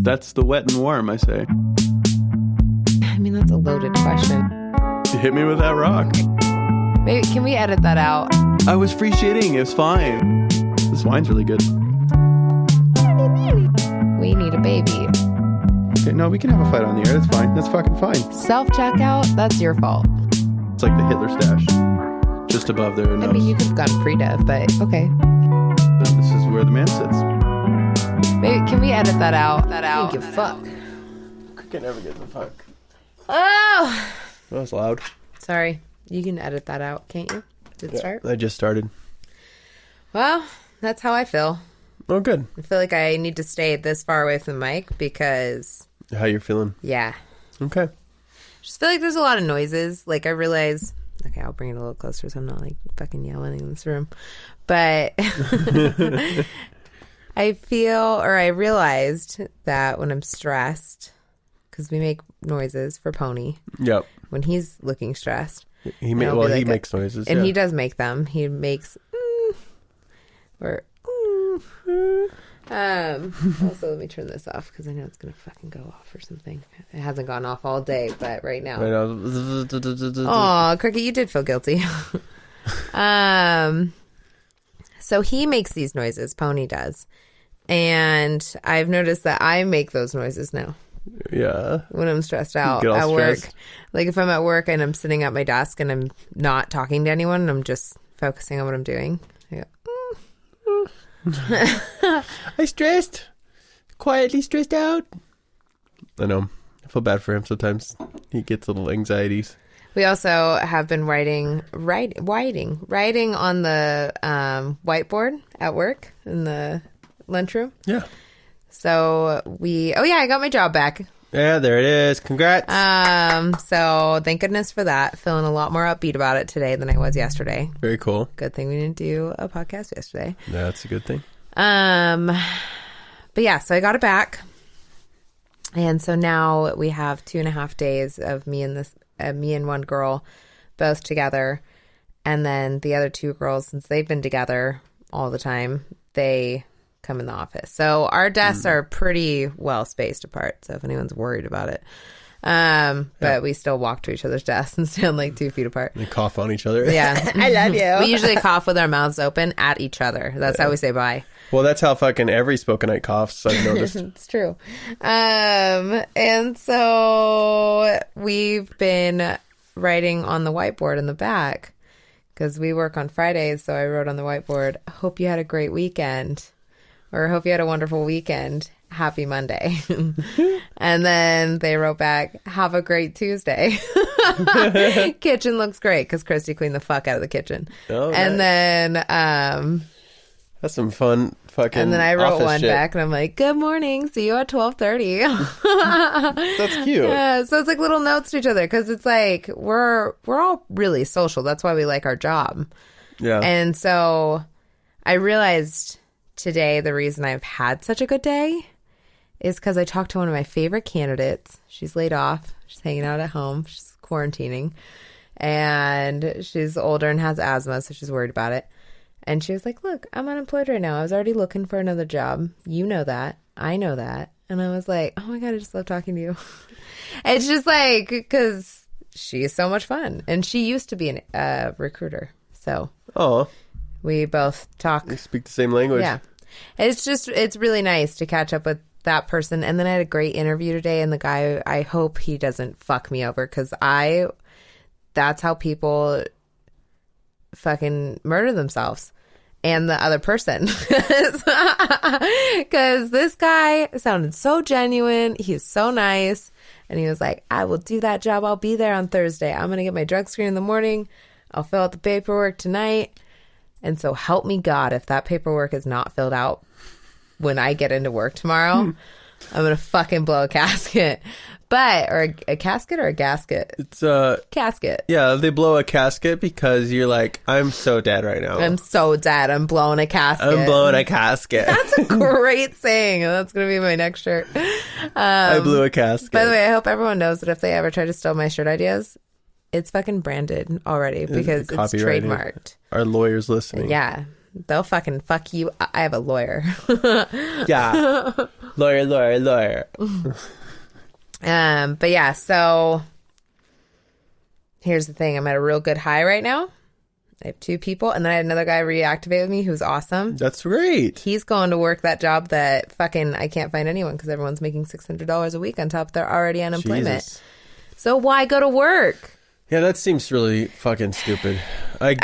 That's the wet and warm, I say. I mean, that's a loaded question. You hit me with that rock. Maybe, can we edit that out? I was free shitting. It was fine. This wine's really good. We need a baby. Okay, no, we can have a fight on the air. That's fine. That's fucking fine. Self-checkout, that's your fault. It's like the Hitler stash. Just above their nose. I mean, you could have gone pre-dev, but okay. This is where the man sits. Maybe, can we edit that out? I don't give a fuck. I can never get the fuck. Oh! That was loud. Sorry. You can edit that out, can't you? Did it start? I just started. Well, that's how I feel. Oh, good. I feel like I need to stay this far away from the mic because... How you feeling? Yeah. Okay. Just feel like there's a lot of noises. Like, I realize... Okay, I'll bring it a little closer so I'm not, like, fucking yelling in this room. But... I realized that when I'm stressed... Because we make noises for Pony. Yep. When he's looking stressed. He makes noises. And he does make them. He makes... or... also, let me turn this off because I know it's gonna fucking go off or something. It hasn't gone off all day, but right now. Oh, Cricket, you did feel guilty. So he makes these noises. Pony does, and I've noticed that I make those noises now. Yeah. When I'm stressed out at work, like if I'm at work and I'm sitting at my desk and I'm not talking to anyone, and I'm just focusing on what I'm doing. I go, I stressed. Quietly stressed out. I know. I feel bad for him sometimes. He gets little anxieties. We also have been writing on the whiteboard at work in the lunchroom. Yeah. So I got my job back. Yeah, there it is. Congrats. So thank goodness for that. Feeling a lot more upbeat about it today than I was yesterday. Very cool. Good thing we didn't do a podcast yesterday. That's a good thing. But yeah, so I got it back. And so now we have 2.5 days of me and one girl both together. And then the other two girls, since they've been together all the time, they come in the office. So our desks are pretty well spaced apart. So if anyone's worried about it, but we still walk to each other's desks and stand like 2 feet apart. They cough on each other. Yeah. I love you. We usually cough with our mouths open at each other. That's how we say bye. Well, that's how fucking every Spokenite coughs, I've noticed. It's true. And so we've been writing on the whiteboard in the back because we work on Fridays. So I wrote on the whiteboard, hope you had a great weekend. Or hope you had a wonderful weekend. Happy Monday. And then they wrote back, have a great Tuesday. Kitchen looks great because Christy cleaned the fuck out of the kitchen. Oh, and nice. Then that's some fun fucking. And then I wrote one shit. back and I'm like, good morning. See you at 12:30. That's cute. Yeah, so it's like little notes to each other because it's like we're all really social. That's why we like our job. Yeah. And so I realized today the reason I've had such a good day is because I talked to one of my favorite candidates. She's laid off. She's hanging out at home. She's quarantining. And she's older and has asthma, so she's worried about it. And she was like, look, I'm unemployed right now. I was already looking for another job. You know that. I know that. And I was like, oh my God, I just love talking to you. It's just like, because she is so much fun. And she used to be a recruiter. So we both talk. We speak the same language. Yeah. It's really nice to catch up with that person. And then I had a great interview today. And the guy, I hope he doesn't fuck me over because that's how people fucking murder themselves. And the other person. Because this guy sounded so genuine. He's so nice. And he was like, I will do that job. I'll be there on Thursday. I'm going to get my drug screen in the morning. I'll fill out the paperwork tonight. And so help me God, if that paperwork is not filled out when I get into work tomorrow, I'm going to fucking blow a casket. Or a casket or a gasket? It's a casket. Yeah, they blow a casket because you're like, I'm so dead right now. I'm so dead. I'm blowing a casket. I'm blowing a casket. That's a great saying. That's going to be my next shirt. I blew a casket. By the way, I hope everyone knows that if they ever try to steal my shirt ideas, it's fucking branded already because it's trademarked. Our lawyer's listening. Yeah. They'll fucking fuck you. I have a lawyer. Yeah. Lawyer. But yeah, so here's the thing. I'm at a real good high right now. I have 2 people, and then I had another guy reactivate with me who's awesome. That's great. He's going to work that job that fucking I can't find anyone because everyone's making $600 a week on top of their already unemployment. Jesus. So why go to work? Yeah, that seems really fucking stupid. I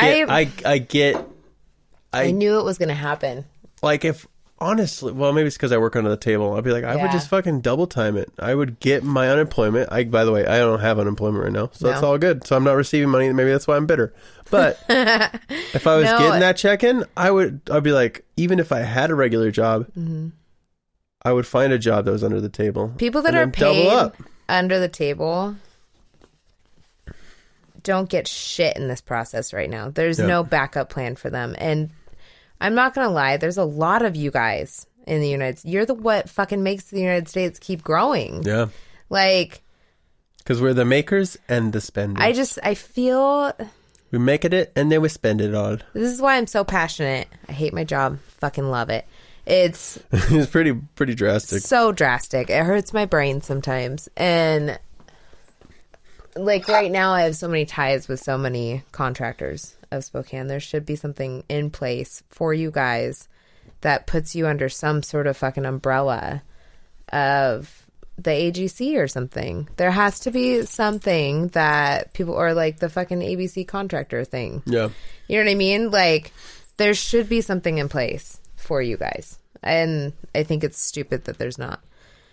knew it was going to happen. Like, if honestly, well, maybe it's because I work under the table. I'd be like, I would just fucking double time it. I would get my unemployment. By the way, I don't have unemployment right now, so that's all good. So I'm not receiving money. Maybe that's why I'm bitter. But if I was getting that check in, I'd be like, even if I had a regular job, I would find a job that was under the table. People that are paid under the table don't get shit in this process right now. There's no backup plan for them. And I'm not going to lie, there's a lot of you guys in the United States. You're what fucking makes the United States keep growing. Yeah. Like, because we're the makers and the spenders. I feel... We make it and then we spend it all. This is why I'm so passionate. I hate my job. Fucking love it. It's... It's pretty drastic. So drastic. It hurts my brain sometimes. And... like right now I have so many ties with so many contractors of Spokane. There should be something in place for you guys that puts you under some sort of fucking umbrella of the AGC or something. There has to be something that people, or like the fucking ABC contractor thing. Yeah. You know what I mean? Like there should be something in place for you guys. And I think it's stupid that there's not.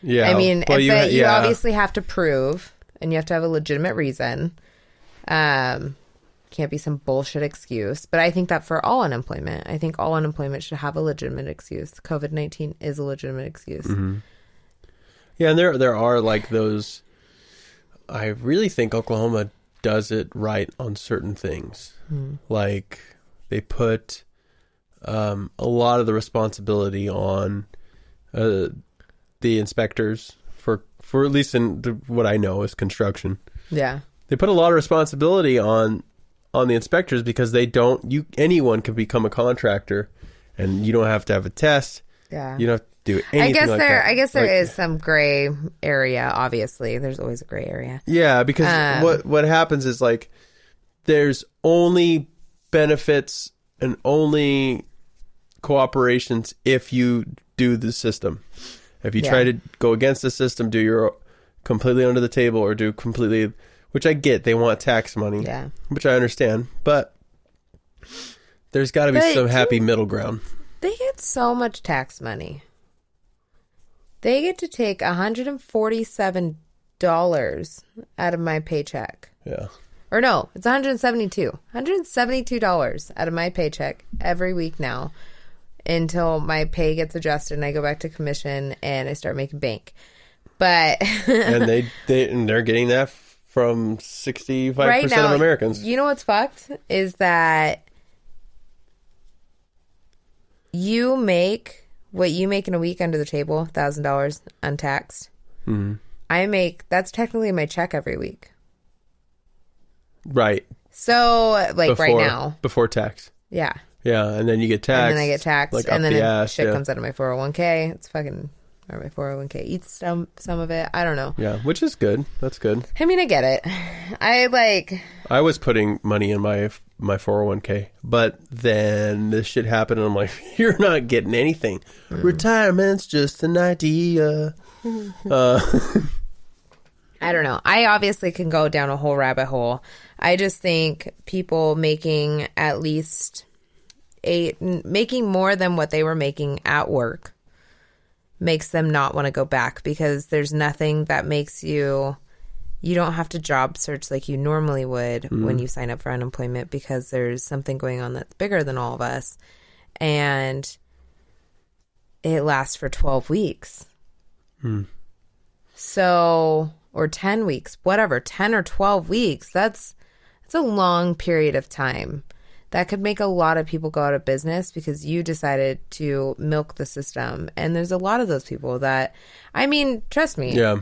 Yeah. I mean, well, you obviously have to prove, and you have to have a legitimate reason. Can't be some bullshit excuse. But I think that for all unemployment, I think all unemployment should have a legitimate excuse. COVID-19 is a legitimate excuse. Mm-hmm. Yeah, and there are like those. I really think Oklahoma does it right on certain things. Like they put a lot of the responsibility on the inspectors for at least in what I know is construction. Yeah. They put a lot of responsibility on the inspectors because anyone can become a contractor and you don't have to have a test. Yeah. You don't have to do anything I guess there is some gray area, obviously. There's always a gray area. Yeah, because what happens is like there's only benefits and only cooperations if you do the system. If you try to go against the system, do your completely under the table or do completely, which I get, they want tax money, which I understand, but there's got to be some happy middle ground. They get so much tax money. They get to take $147 out of my paycheck. Yeah. Or no, it's $172 out of my paycheck every week now until my pay gets adjusted and I go back to commission and I start making bank. But and they're getting that from 65% right now, of Americans. You know what's fucked is that you make what you make in a week under the table, $1,000 untaxed. Mm-hmm. That's technically my check every week. Right. So, like right now. Before tax. Yeah. Yeah, and then you get taxed. And then I get taxed. Like and then shit comes out of my 401k. It's fucking... Or my 401k eats some of it. I don't know. Yeah, which is good. That's good. I mean, I get it. I was putting money in my 401k, but then this shit happened and I'm like, you're not getting anything. Retirement's just an idea. I don't know. I obviously can go down a whole rabbit hole. I just think people making at least making more than what they were making at work makes them not want to go back because there's nothing that makes you don't have to job search like you normally would when you sign up for unemployment because there's something going on that's bigger than all of us. And it lasts for 12 weeks. So, or 10 weeks, whatever, 10 or 12 weeks. That's a long period of time. That could make a lot of people go out of business because you decided to milk the system. And there's a lot of those people that, I mean, trust me. Yeah.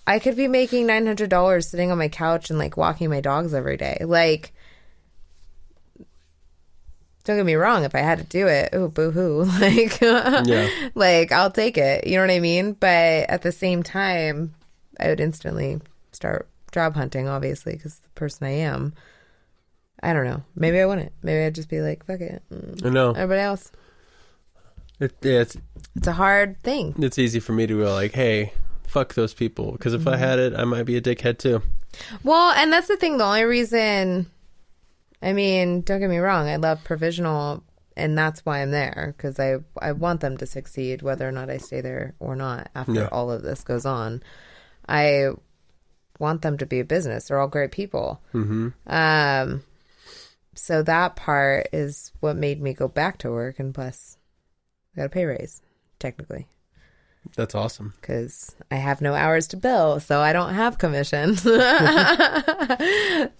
I could be making $900 sitting on my couch and like walking my dogs every day. Like, don't get me wrong. If I had to do it, oh, boo-hoo. Like, Yeah. like, I'll take it. You know what I mean? But at the same time, I would instantly start job hunting, obviously, because the person I am. I don't know. Maybe I wouldn't. Maybe I'd just be like, fuck it. I know. Everybody else. It's a hard thing. It's easy for me to go like, hey, fuck those people. Because if I had it, I might be a dickhead too. Well, and that's the thing. The only reason, I mean, don't get me wrong. I love Provisional, and that's why I'm there. Because I want them to succeed, whether or not I stay there or not after all of this goes on. I want them to be a business. They're all great people. Mm-hmm. So that part is what made me go back to work. And plus, I got a pay raise, technically. That's awesome. Because I have no hours to bill, so I don't have commission. So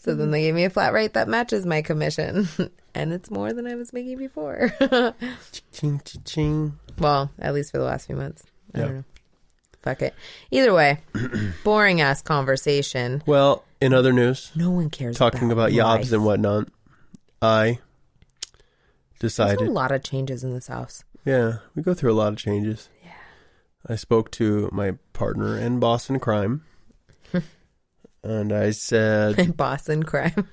then they gave me a flat rate that matches my commission. And it's more than I was making before. Ching, ching, ching. Well, at least for the last few months. I don't know. Fuck it. Either way, boring ass conversation. Well, in other news, no one cares talking about yobs and whatnot, I decided. There's a lot of changes in this house. Yeah, we go through a lot of changes. Yeah. I spoke to my partner and boss in crime. And I said... Boss in crime.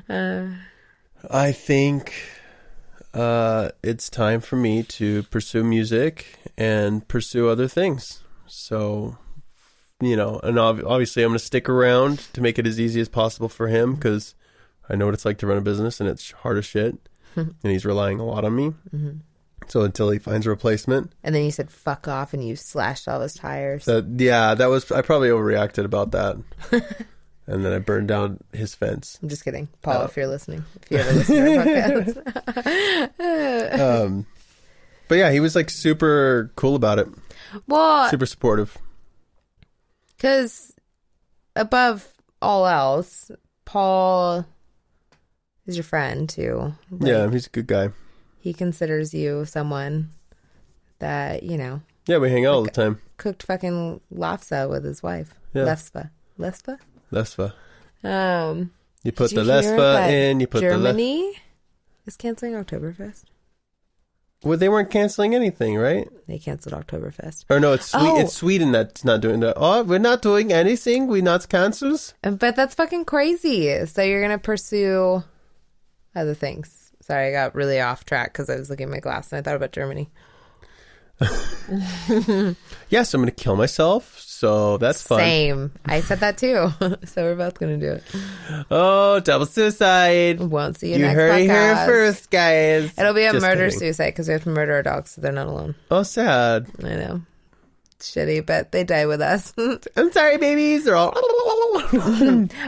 I think it's time for me to pursue music and pursue other things. So, you know, and obviously I'm going to stick around to make it as easy as possible for him because I know what it's like to run a business and it's hard as shit. And he's relying a lot on me. Mm-hmm. So until he finds a replacement. And then you said fuck off and you slashed all his tires. I probably overreacted about that. And then I burned down his fence. I'm just kidding. Paul, if you're listening. If you ever listen to our podcast. But yeah, he was like super cool about it. Well, super supportive. Because above all else, Paul is your friend too. Like, yeah, he's a good guy. He considers you someone that, you know. Yeah, we hang out all the time. Cooked fucking lafsa with his wife. Yeah. Lespa. You put the Lespa in, you put Germany is canceling Oktoberfest. Well, they weren't canceling anything, right? They canceled Oktoberfest. Or no, it's it's Sweden that's not doing that. Oh, we're not doing anything. We not cancels. But that's fucking crazy. So you're going to pursue other things. Sorry, I got really off track because I was looking at my glass and I thought about Germany. Yes, I'm going to kill myself. So that's fun. Same. I said that too. So we're both going to do it. Oh, double suicide. Won't see you next podcast. You heard it here first, guys. It'll be a murder-suicide because we have to murder our dogs so they're not alone. Oh, sad. I know. It's shitty, but they die with us. I'm sorry, babies. They're all...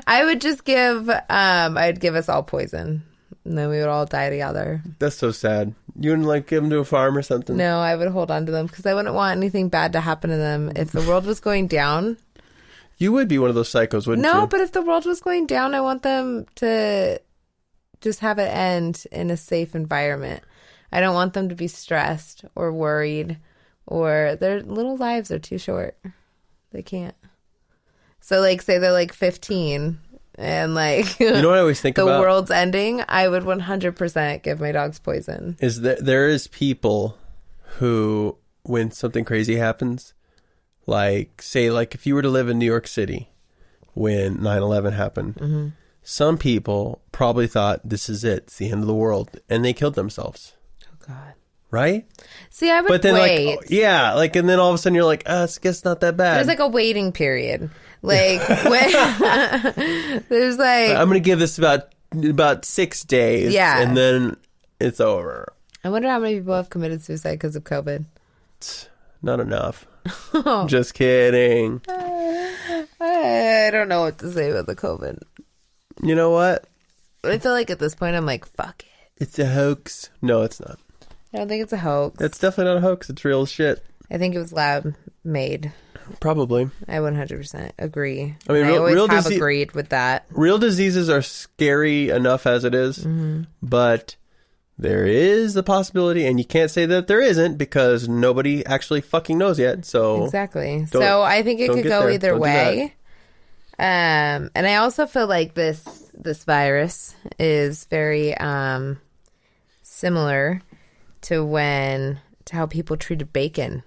I would just give... I'd give us all poison. And then we would all die together. That's so sad. You wouldn't like give them to a farm or something? No, I would hold on to them because I wouldn't want anything bad to happen to them. If the world was going down... You would be one of those psychos, wouldn't you? No, but if the world was going down, I want them to just have it end in a safe environment. I don't want them to be stressed or worried or their little lives are too short. They can't. So, like, say they're like 15... And like, you know what I always think about? The world's ending. I would 100% give my dogs poison. Is that there is people who, when something crazy happens, like say, like if you were to live in New York City when 9/11 happened, some people probably thought this is it, it's the end of the world, and they killed themselves. Oh God! Right? See, I would but then wait. Like, yeah, like, and then all of a sudden you're like, I guess it's not that bad. There's like a waiting period. Like, there's like... I'm going to give this about 6 days. Yeah. And then it's over. I wonder how many people have committed suicide because of COVID. Not enough. Just kidding. I don't know what to say about the COVID. You know what? I feel like at this point I'm like, fuck it. It's a hoax. No, it's not. I don't think it's a hoax. It's definitely not a hoax. It's real shit. I think it was lab made. Probably. I 100% agree. I mean, I always real have agreed with that. Real diseases are scary enough as it is, but there is a possibility, and you can't say that there isn't because nobody actually fucking knows yet. So exactly. So I think it could go either way. And I also feel like this virus is very similar to how people treated bacon